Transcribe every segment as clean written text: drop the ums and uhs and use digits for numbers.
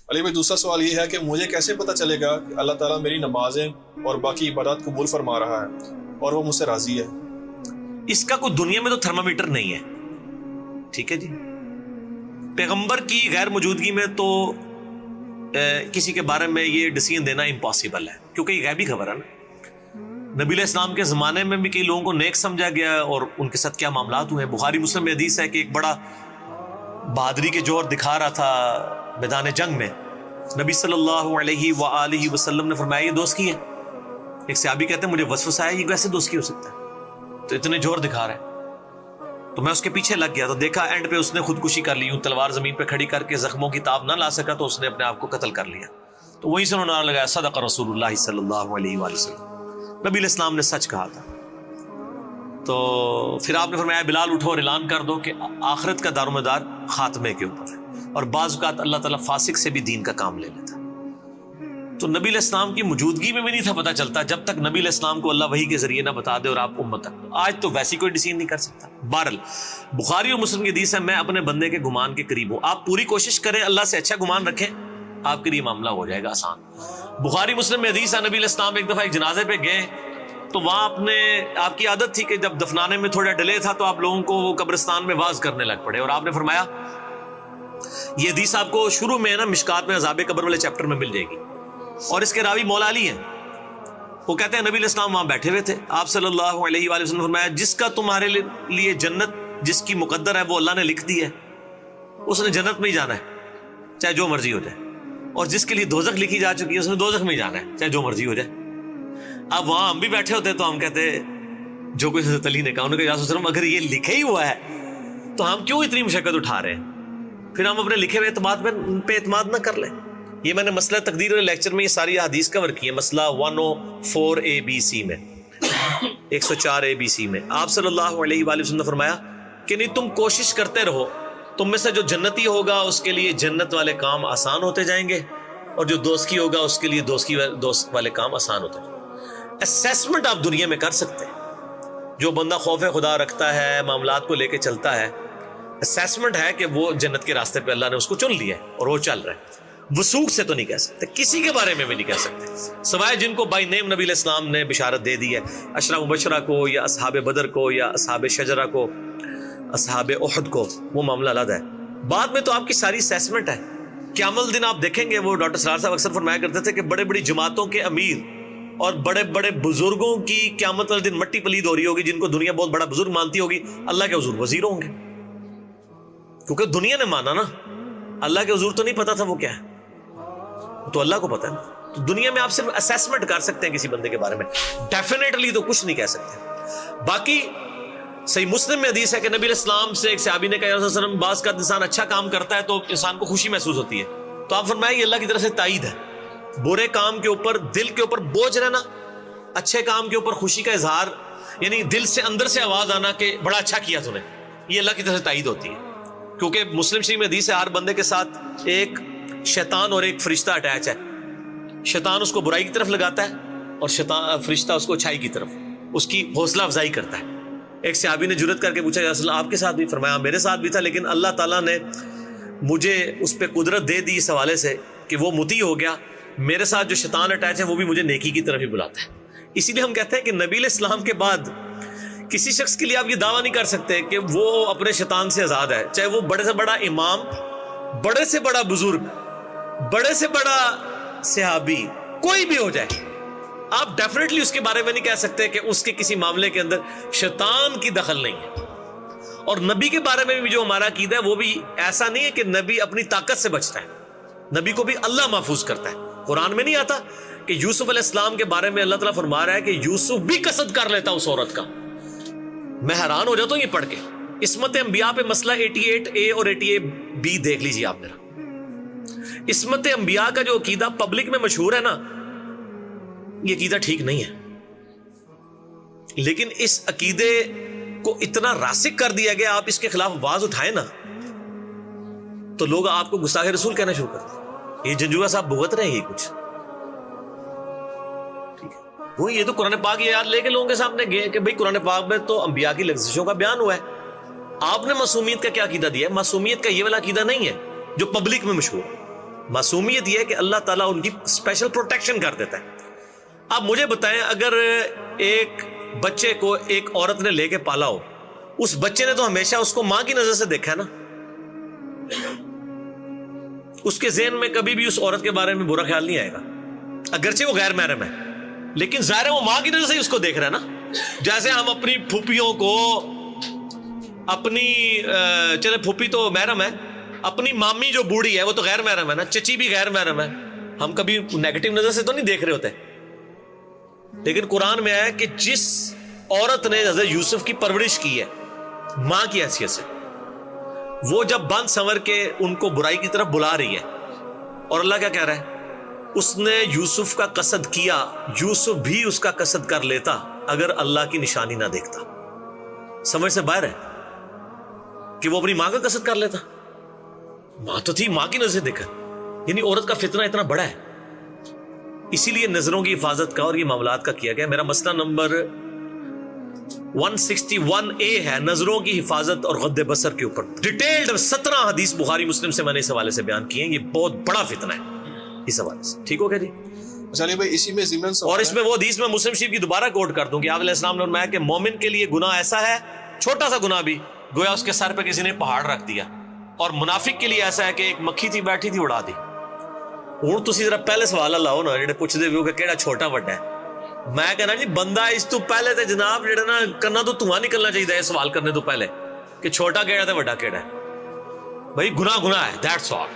علی بھائی دوسرا سوال یہ ہے کہ مجھے کیسے پتہ چلے گا کہ اللہ تعالیٰ میری نمازیں اور باقی عبادات قبول فرما رہا ہے اور وہ مجھ سے راضی ہے؟ اس کا کوئی دنیا میں تو تھرمامیٹر نہیں ہے، ٹھیک ہے جی. پیغمبر کی غیر موجودگی میں تو کسی کے بارے میں یہ ڈیسیژن دینا امپاسبل ہے، کیونکہ یہ غیبی خبر ہے نا. نبی علیہ السلام کے زمانے میں بھی کئی لوگوں کو نیک سمجھا گیا اور ان کے ساتھ کیا معاملات ہوئے ہیں. بخاری مسلم میں حدیث ہے کہ ایک بڑا بہادری کے جوہر دکھا رہا تھا میدان جنگ میں. نبی صلی اللہ علیہ وآلہ وسلم نے فرمایا یہ دوست کی ہے. ایک صحابی کہتے ہیں مجھے وسوسہ آیا یہ کیسے دوست کی ہو سکتا ہے، تو اتنے جوہر دکھا رہے ہیں. تو میں اس کے پیچھے لگ گیا تو دیکھا اینڈ پہ اس نے خودکشی کر لی، تلوار زمین پہ کھڑی کر کے زخموں کی تاب نہ لا سکا تو اس نے اپنے آپ کو قتل کر لیا. تو وہیں سے انہوں نے نعرہ لگایا صدق رسول اللہ صلی اللہ علیہ وآلہ وسلم، نبی علیہ السلام نے سچ کہا تھا. تو پھر آپ نے فرمایا بلال اٹھو اور اعلان کر دو کہ آخرت کا دار و مدار خاتمے کے اوپر ہے، اور بعض اوقات اللہ تعالیٰ فاسق سے بھی دین کا کام لے لیتا. تو نبی علیہ السلام کی موجودگی میں بھی نہیں تھا پتہ چلتا جب تک نبی علیہ السلام کو اللہ وحی کے ذریعے نہ بتا دے اور آپ امت تک. آج تو ویسی کوئی ڈیسیژن نہیں کر سکتا. بہرحال بخاری اور مسلم کی حدیث ہے میں اپنے بندے کے گمان کے قریب ہوں. آپ پوری کوشش کریں اللہ سے اچھا گمان رکھیں، آپ کے لیے معاملہ ہو جائے گا آسان. بخاری مسلم میں حدیث ہے نبی علیہ السلام ایک دفعہ ایک جنازے پہ گئے تو وہاں آپ کی عادت تھی کہ جب دفنانے میں تھوڑا ڈیلے تھا تو آپ لوگوں کو وہ قبرستان میں واز کرنے لگ پڑے. اور آپ نے فرمایا یہ حدیث آپ کو شروع میں ہے نا مشکات میں عذاب قبر والے چیپٹر میں مل جائے گی، اور اس کے راوی مولا علی ہیں. وہ کہتے ہیں نبی علیہ السلام وہاں بیٹھے ہوئے تھے، آپ صلی اللہ علیہ وآلہ وسلم نے فرمایا جس کا تمہارے لیے جنت جس کی مقدر ہے وہ اللہ نے لکھ دی ہے، اس نے جنت میں ہی جانا ہے چاہے جو مرضی ہو جائے، اور جس کے لیے دوزخ لکھی جا چکی ہے اس نے دوزخ میں ہی جانا ہے چاہے جو مرضی ہو جائے. اب وہاں ہم بھی بیٹھے ہوتے تو ہم کہتے جو کوئی حضرت علی نے کہا، انہوں نے کہا یا رسول اللہ اگر یہ لکھے ہی ہوا ہے تو ہم کیوں اتنی مشقت اٹھا رہے ہیں، پھر ہم اپنے لکھے ہوئے اعتماد پہ اعتماد نہ کر لیں. یہ میں نے مسئلہ تقدیر والے لیکچر میں یہ ساری حدیث کور کی ہے، مسئلہ 104ABC میں 104ABC میں آپ صلی اللہ علیہ وآلہ وسلم نے فرمایا کہ نہیں تم کوشش کرتے رہو، تم میں سے جو جنتی ہوگا اس کے لیے جنت والے کام آسان ہوتے جائیں گے، اور جو دوست کی ہوگا اس کے لیے دوست والے کام آسان ہوتے جائیں گے. اسیسمنٹ آپ دنیا میں کر سکتے ہیں، جو بندہ خوف خدا رکھتا ہے معاملات کو لے کے چلتا ہے، اسیسمنٹ ہے کہ وہ جنت کے راستے پہ اللہ نے اس کو چن لیا ہے اور وہ چل رہا ہے. وثوق سے تو نہیں کہہ سکتے، کسی کے بارے میں بھی نہیں کہہ سکتے سوائے جن کو بائی نیم نبی علیہ السلام نے بشارت دے دی ہے، عشرہ مبشرہ کو یا اصحاب بدر کو یا اصحاب شجرہ کو اصحاب احد کو، وہ معاملہ علیحدہ ہے. بعد میں تو آپ کی ساری اسیسمنٹ ہے. قیامت دن آپ دیکھیں گے، وہ ڈاکٹر سرار صاحب اکثر فرمایا کرتے تھے کہ بڑے بڑی جماعتوں کے امیر اور بڑے بڑے بزرگوں کی قیامت والے دن مٹی پلید ہو رہی ہوگی، جن کو دنیا بہت بڑا بزرگ مانتی ہوگی اللہ کے حضور وزیر ہوں گے، کیونکہ دنیا نے مانا نا، اللہ کے حضور تو نہیں پتا تھا وہ کیا ہے، تو اللہ کو پتا ہے. تو دنیا میں آپ صرف اسیسمنٹ کر سکتے ہیں کسی بندے کے بارے میں، ڈیفینیٹلی تو کچھ نہیں کہہ سکتے. باقی صحیح مسلم میں حدیث ہے کہ نبی علیہ السلام سے ایک صحابی نے کہا یا رسول اللہ وسلم بعض کا انسان اچھا کام کرتا ہے تو انسان کو خوشی محسوس ہوتی ہے، تو آپ فرمائیں یہ اللہ کی طرف سے تائید ہے. برے کام کے اوپر دل کے اوپر بوجھ رہنا، اچھے کام کے اوپر خوشی کا اظہار، یعنی دل سے اندر سے آواز آنا کہ بڑا اچھا کیا تو نے، یہ اللہ کی طرف سے تائید ہوتی ہے. کیونکہ مسلم شریف میں حدیث ہے ہر بندے کے ساتھ ایک شیطان اور ایک فرشتہ اٹیچ ہے. شیطان اس کو برائی کی طرف لگاتا ہے اور فرشتہ اس کو اچھائی کی طرف، اس کی حوصلہ افزائی کرتا ہے. ایک صحابی نے جرات کر کے پوچھا یا رسول اللہ آپ کے ساتھ بھی؟ فرمایا میرے ساتھ بھی تھا، لیکن اللہ تعالیٰ نے مجھے اس پہ قدرت دے دی اس حوالے سے کہ وہ مطیع ہو گیا. میرے ساتھ جو شیطان اٹیچ ہے وہ بھی مجھے نیکی کی طرف ہی بلاتا ہے. اسی لیے ہم کہتے ہیں کہ نبی علیہ السلام کے بعد کسی شخص کے لیے آپ یہ دعویٰ نہیں کر سکتے کہ وہ اپنے شیطان سے آزاد ہے، چاہے وہ بڑے سے بڑا امام، بڑے سے بڑا بزرگ، بڑے سے بڑا صحابی، کوئی بھی ہو جائے. آپ ڈیفینیٹلی اس کے بارے میں نہیں کہہ سکتے کہ اس کے کسی معاملے کے اندر شیطان کی دخل نہیں ہے. اور نبی کے بارے میں بھی جو ہمارا عقیدہ ہے وہ بھی ایسا نہیں ہے کہ نبی اپنی طاقت سے بچتا ہے، نبی کو بھی اللہ محفوظ کرتا ہے. قرآن میں نہیں آتا کہ یوسف علیہ السلام کے بارے میں اللہ تعالیٰ فرما رہا ہے کہ یوسف بھی قصد کر لیتا اس عورت کا. میں حیران ہو جاتا ہوں یہ پڑھ کے. عصمت انبیاء پہ مسئلہ 88A اور 88B دیکھ لیجیے آپ میرا. عصمت انبیاء کا جو عقیدہ پبلک میں مشہور ہے نا، یہ عقیدہ ٹھیک نہیں ہے. لیکن اس عقیدے کو اتنا راسخ کر دیا گیا، آپ اس کے خلاف آواز اٹھائیں نا تو لوگ آپ کو گستاخ رسول کہنا شروع کر دیں. یہ جنجوعہ صاحب بھگت رہے ہیں یہ کچھ، ٹھیک ہے. وہ یہ تو قرآن پاک یہ یاد لے کے لوگوں کے سامنے گئے کہ بھئی قرآن پاک میں تو انبیاء کی لغزشوں کا بیان ہوا ہے. آپ نے معصومیت کا کیا عقیدہ دیا ہے؟ معصومیت کا یہ والا عقیدہ نہیں ہے جو پبلک میں مشہور ہے. معصومیت یہ ہے کہ اللہ تعالیٰ ان کی اسپیشل پروٹیکشن کر دیتا ہے. اب مجھے بتائیں اگر ایک بچے کو ایک عورت نے لے کے پالا ہو, اس بچے نے تو ہمیشہ اس کو ماں کی نظر سے دیکھا ہے نا, اس کے ذہن میں کبھی بھی اس عورت کے بارے میں برا خیال نہیں آئے گا, اگرچہ وہ غیر محرم ہے, لیکن ظاہر ہے وہ ماں کی نظر سے ہی اس کو دیکھ رہا ہے نا. جیسے ہم اپنی پھوپھیوں کو اپنی چلے پھوپھی تو محرم ہے, اپنی مامی جو بوڑھی ہے وہ تو غیر محرم ہے نا, چچی بھی غیر محرم ہے, ہم کبھی نیگیٹو نظر سے تو نہیں دیکھ رہے ہوتے. لیکن قرآن میں آیا کہ جس عورت نے حضرت یوسف کی پرورش کی ہے ماں کی حیثیت سے, وہ جب بند سنور کے ان کو برائی کی طرف بلا رہی ہے, اور اللہ کیا کہہ رہا ہے, اس نے یوسف کا قصد کیا, یوسف بھی اس کا قصد کر لیتا اگر اللہ کی نشانی نہ دیکھتا. سمجھ سے باہر ہے کہ وہ اپنی ماں کا قصد کر لیتا, ماں تو تھی, ماں کی نظر سے دیکھا. یعنی عورت کا فتنہ اتنا بڑا ہے, اسی لیے نظروں کی حفاظت کا اور یہ معاملات کا کیا گیا. میرا مسئلہ نمبر 161A ہے, نظروں کی حفاظت اور غض بصر کے اوپر ڈیٹیلڈ 17 حدیث بخاری مسلم سے میں نے اس حوالے سے بیان کی ہیں. یہ بہت بڑا فتنہ ہے اس حوالے سے. ٹھیک ہو گیا جی. چلیے بھائی, اسی میں ضمن اور اس میں وہ حدیث میں مسلم شریف کی دوبارہ کوٹ کر دوں کہ آپ علیہ السلام نے فرمایا کہ مومن کے لیے گناہ ایسا ہے, چھوٹا سا گناہ بھی گویا اس کے سر پہ کسی نے پہاڑ رکھ دیا, اور منافق کے لیے ایسا ہے کہ ایک مکھی تھی بیٹھی تھی اڑا دی. ہوں تسی ذرا پہلے سوال لاؤ نا جڑے پوچھتے بھی ہو کہ کیڑا چھوٹا وڈا ہے. میں کہنا جی بندہ اس تو پہلے تے جناب جڑا نا کرنا تو دھواں نکلنا چاہیے سوال کرنے تو پہلے کہ چھوٹا کیڑا تے وڈا کیڑا ہے. بھائی گناہ گناہ ہے, دیٹس آل.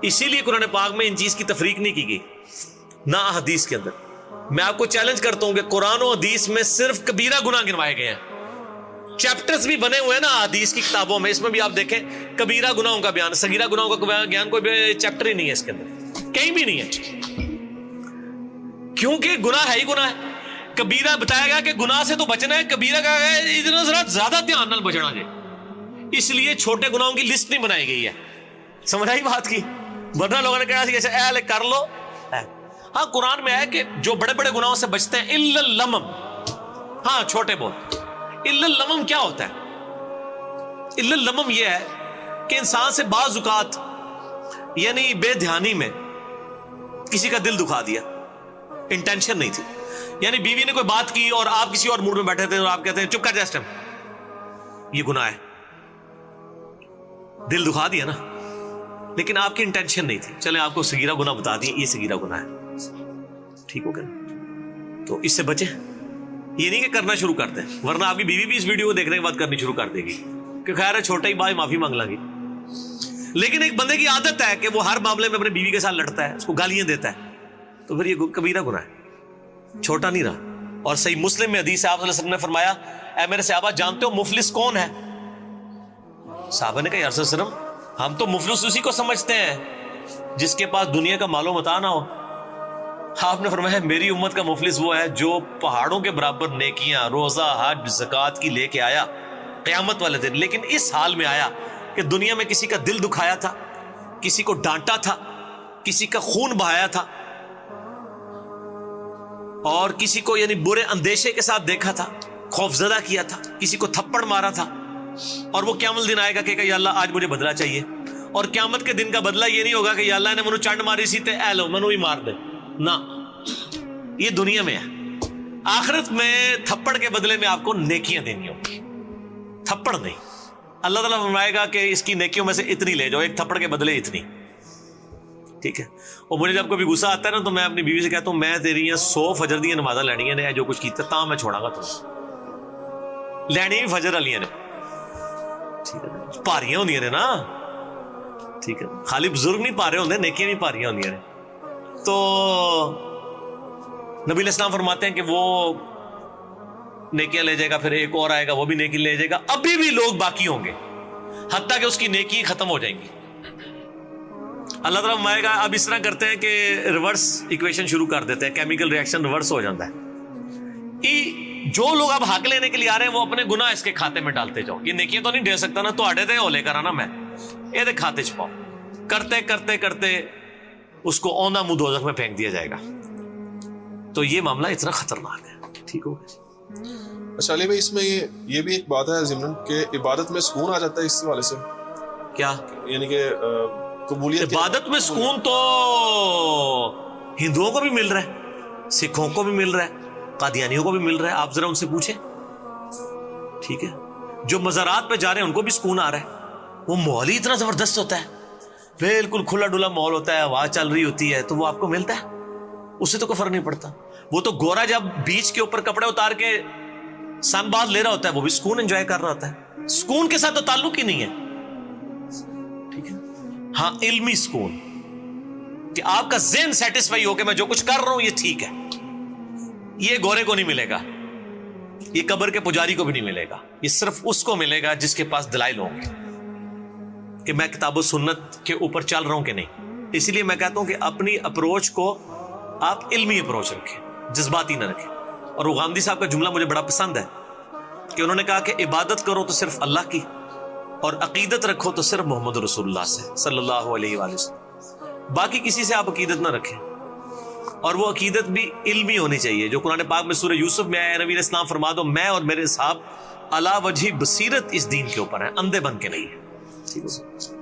اسی لیے قرآن پاک میں ان چیز کی تفریق نہیں کی گئی نہ حدیث کے اندر. میں آپ کو چیلنج کرتا ہوں کہ قرآن و حدیث میں صرف کبیرہ گناہ گنوائے گئے ہیں, چیپٹرز بھی بنے ہوئے ہیں نا حدیث کی کتابوں میں, اس میں بھی آپ دیکھیں کبیرہ گناہوں کا بیان, صغیرہ گناہوں کا بیان کوئی بھی چیپٹر ہی نہیں ہے اس کے اندر, کہیں بھی نہیں ہے, کیونکہ گناہ ہے ہی گناہ ہے. کبیرہ بتایا گیا کہ گناہ سے تو بچنا ہے, کبیرہ کا اتنا ذرا زیادہ دھیان نال بچنا جائے, اس لیے چھوٹے گناہوں کی لسٹ نہیں بنائی گئی ہے. سمجھ آئی بات کی؟ ورنہ لوگوں نے کہا ایسے اے کر لو. ہاں قرآن میں ہے کہ جو بڑے بڑے گناہوں سے بچتے ہیں الا اللمم, ہاں چھوٹے بہت. الا اللمم کیا ہوتا ہے؟ الا اللمم یہ ہے کہ انسان سے بعض اوقات یعنی بے دھیانی میں کسی کا دل دکھا دیا, انٹینشن نہیں تھی. یعنی بیوی نے کوئی بات کی اور آپ کسی اور موڈ میں بیٹھے تھے اور آپ کہتے ہیں چپ کر جا اس ٹائم, یہ گناہ ہے. دل دکھا دیا نا, لیکن آپ کی انٹینشن نہیں تھی. چلے آپ کو صغیرہ گناہ بتا دیا, یہ صغیرہ گناہ ہے. ٹھیک ہو گیا؟ تو اس سے بچیں, یہ نہیں کہ کرنا شروع کرتے ہیں, ورنہ آپ کی بیوی بھی اس ویڈیو کو دیکھنے کے بعد کرنی شروع کر دے گی کہ خیر ہے چھوٹا ہی بھائی معافی مانگ لیں گی. لیکن ایک بندے کی عادت ہے کہ وہ ہر معاملے میں اپنے بیوی کے ساتھ لڑتا ہے, اس کو گالیاں دیتا ہے, تو پھر یہ کبیرہ گناہ ہے, چھوٹا نہیں رہا. اور صحیح مسلم میں حدیث آپ صلی اللہ علیہ وسلم نے فرمایا, اے میرے صحابہ جانتے ہو مفلس کون ہے؟ صحابہ نے کہا یا رسول اللہ ہم تو مفلس اسی کو سمجھتے ہیں جس کے پاس دنیا کا مال و متاع نہ ہو. آپ نے فرمایا میری امت کا مفلس وہ ہے جو پہاڑوں کے برابر نیکیاں, روزہ, حج, زکوٰۃ کی لے کے آیا قیامت والے دن, لیکن اس حال میں آیا کہ دنیا میں کسی کا دل دکھایا تھا, کسی کو ڈانٹا تھا, کسی کا خون بہایا تھا, اور کسی کو یعنی برے اندیشے کے ساتھ دیکھا تھا, خوفزدہ کیا تھا, کسی کو تھپڑ مارا تھا, اور وہ قیامت دن آئے گا کہ یا اللہ آج مجھے بدلہ چاہیے. اور قیامت کے دن کا بدلہ یہ نہیں ہوگا کہ یا اللہ نے منو چانڈ ماری سی تے اے لو منو ہی مار دے, نہ, یہ دنیا میں ہے. آخرت میں تھپڑ کے بدلے میں آپ کو نیکیاں دینی ہوگی, تھپڑ نہیں. اللہ تعالیٰ فرمائے گا کہ اس کی نیکیوں میں سے اتنی لے جاؤ, ایک تھپڑ کے بدلے اتنی. ٹھیک ہے. اور مجھے جب کبھی غصہ آتا ہے نا تو میں اپنی بیوی سے کہتا ہوں میں تیری 100 فجر دیا نمازاں لینی نے, جو کچھ کیتا تاں میں چھوڑا گا تم لینی بھی فجر والیاں نے. ٹھیک ہے, پاریاں ہوندیاں نے نا. ٹھیک ہے, خالی بزرگ نہیں پارے ہوندے, نیکیاں بھی پاریاں ہوندیاں نے. تو نبی علیہ السلام فرماتے ہیں کہ وہ نیکیاں لے جائے گا, پھر ایک اور آئے گا وہ بھی نیکی لے جائے گا, ابھی بھی لوگ باقی ہوں گے حتیٰ کہ اس کی نیکی ختم ہو جائیں گی. اللہ تعالیٰ فرمائے گا اب اس طرح کرتے ہیں کہ ریورس ایکویشن شروع کر دیتے ہیں, کیمیکل ریئیکشن ریورس ہو جاتا ہے. جو لوگ اب حق لینے کے لیے آ رہے ہیں وہ اپنے گناہ اس کے کھاتے میں ڈالتے جاؤ. یہ نیکیاں تو نہیں دے سکتا نا, تو آڈے دے ہو لے کر آنا, میں یہ دے کھاتے چھپاؤ. کرتے کرتے کرتے اس کو اوندھا منہ دوزخ میں پھینک دیا جائے گا. تو یہ معاملہ اتنا خطرناک ہے. ٹھیک ہو گیا؟ اچھا علی بھائی, اس میں یہ بھی ایک بات ہے ضمن کہ عبادت میں سکون آ جاتا ہے اس حوالے سے. کیا؟ یعنی کہ قبولیت عبادت میں سکون تو ہندوؤں کو بھی مل رہا ہے، سکھوں کو بھی مل رہا ہے، قادیانیوں کو بھی مل رہا ہے، آپ ذرا ان سے پوچھیں، ٹھیک ہے؟ جو مزارات پہ جا رہے ہیں ان کو بھی سکون آ رہا ہے، وہ ماحول ہی اتنا زبردست ہوتا ہے، بالکل کھلا ڈلا ماحول ہوتا ہے، آواز چل رہی ہوتی ہے، تو وہ آپ کو ملتا ہے، اس سے تو کوئی فرق نہیں پڑتا۔ وہ تو گورا جب بیچ کے اوپر کپڑے اتار کے سن باز لے رہا ہوتا ہے، وہ بھی سکون انجوائے کر رہا ہوتا ہے، سکون کے ساتھ تو تعلق ہی نہیں ہے، ٹھیک ہے؟ ہاں علمی سکون کہ آپ کا ذہن سیٹسفائی ہو کہ میں جو کچھ کر رہا ہوں یہ ٹھیک ہے، یہ گورے کو نہیں ملے گا، یہ قبر کے پجاری کو بھی نہیں ملے گا، یہ صرف اس کو ملے گا جس کے پاس دلائل ہوں گے کہ میں کتاب و سنت کے اوپر چل رہا ہوں کہ نہیں۔ اسی لیے میں کہتا ہوں کہ اپنی اپروچ کو آپ علمی اپروچ رکھیں، جذباتی نہ رکھیں۔ اور وہ غامدی صاحب کا جملہ مجھے بڑا پسند ہے کہ انہوں نے کہا کہ عبادت کرو تو صرف اللہ کی، اور عقیدت رکھو تو صرف محمد رسول اللہ سے صلی اللہ علیہ وآلہ وسلم، باقی کسی سے آپ عقیدت نہ رکھیں، اور وہ عقیدت بھی علمی ہونی چاہیے جو قرآن پاک میں سورہ یوسف میں آیا، نبی علیہ السلام فرما دو میں اور میرے صحاب علی وجہ بصیرت اس دین کے اوپر ہیں، اندھے بن کے نہیں ہیں، ٹھیک ہے؟